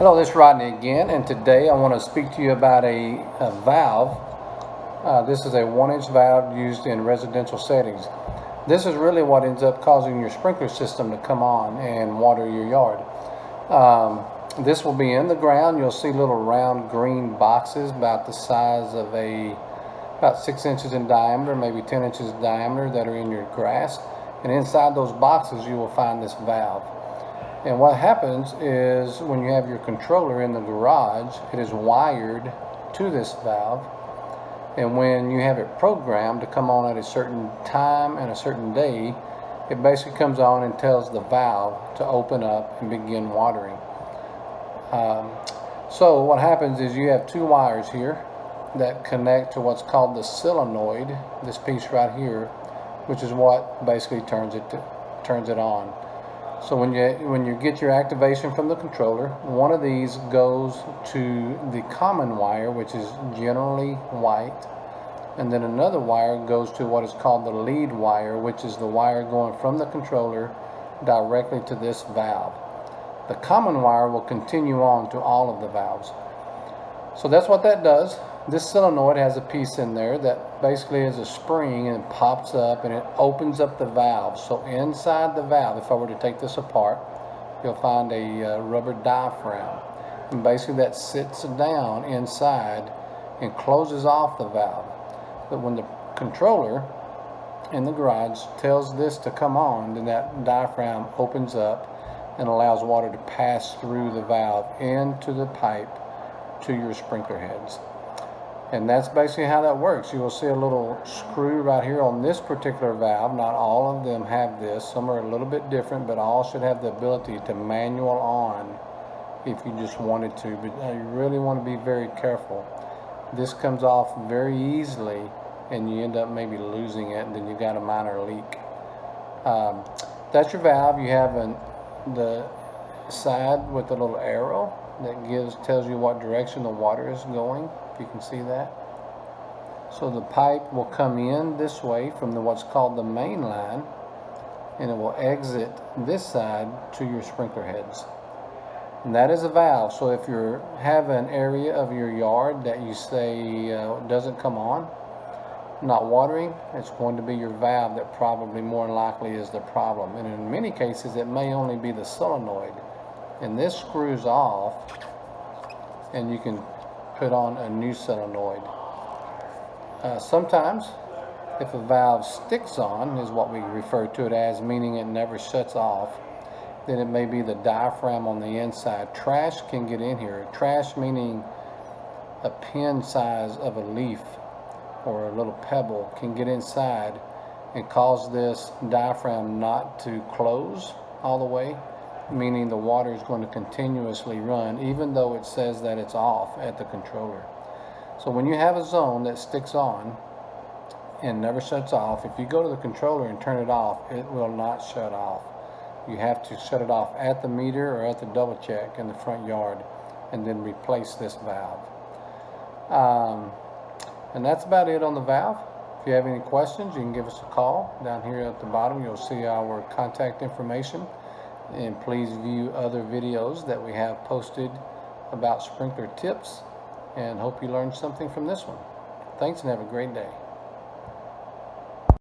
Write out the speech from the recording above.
Hello, this is Rodney again, and today I want to speak to you about a valve. This is a 1-inch valve used in residential settings. This is really what ends up causing your sprinkler system to come on and water your yard. This will be in the ground. You'll see little round green boxes about the size of about 6 inches in diameter, maybe 10 inches in diameter, that are in your grass. And inside those boxes you will find this valve. And what happens is when you have your controller in the garage, it is wired to this valve. And when you have it programmed to come on at a certain time and a certain day, it basically comes on and tells the valve to open up and begin watering. So what happens is you have two wires here that connect to what's called the solenoid, this piece right here, which is what basically turns it on. So when you get your activation from the controller, one of these goes to the common wire, which is generally white, and then another wire goes to what is called the lead wire, which is the wire going from the controller directly to this valve. The common wire will continue on to all of the valves. So that's what that does. This solenoid has a piece in there that basically is a spring, and it pops up and it opens up the valve. So inside the valve, if I were to take this apart, you'll find a rubber diaphragm, and basically that sits down inside and closes off the valve. But when the controller in the garage tells this to come on, then that diaphragm opens up and allows water to pass through the valve into the pipe to your sprinkler heads. And that's basically how that works. You will see a little screw right here on this particular valve. Not all of them have this. Some are a little bit different, but all should have the ability to manual on if you just wanted to. But you really want to be very careful. This comes off very easily, and you end up maybe losing it, and then you got a minor leak. That's your valve. You have the side with the little arrow that tells you what direction the water is going, if you can see that. So the pipe will come in this way from what's called the main line, and it will exit this side to your sprinkler heads. And that is a valve. So if you have an area of your yard that you say doesn't come on, not watering, it's going to be your valve that probably more than likely is the problem. And in many cases it may only be the solenoid. And this screws off, and you can put on a new solenoid. Sometimes, if a valve sticks on, is what we refer to it as, meaning it never shuts off, then it may be the diaphragm on the inside. Trash can get in here. Trash meaning a pin size of a leaf or a little pebble can get inside and cause this diaphragm not to close all the way, meaning the water is going to continuously run even though it says that it's off at the controller. So when you have a zone that sticks on and never shuts off, if you go to the controller and turn it off, it will not shut off. You have to shut it off at the meter or at the double check in the front yard and then replace this valve. And that's about it on the valve. If you have any questions, you can give us a call. Down here at the bottom you'll see our contact information. And please view other videos that we have posted about sprinkler tips, and hope you learned something from this one. Thanks, and have a great day.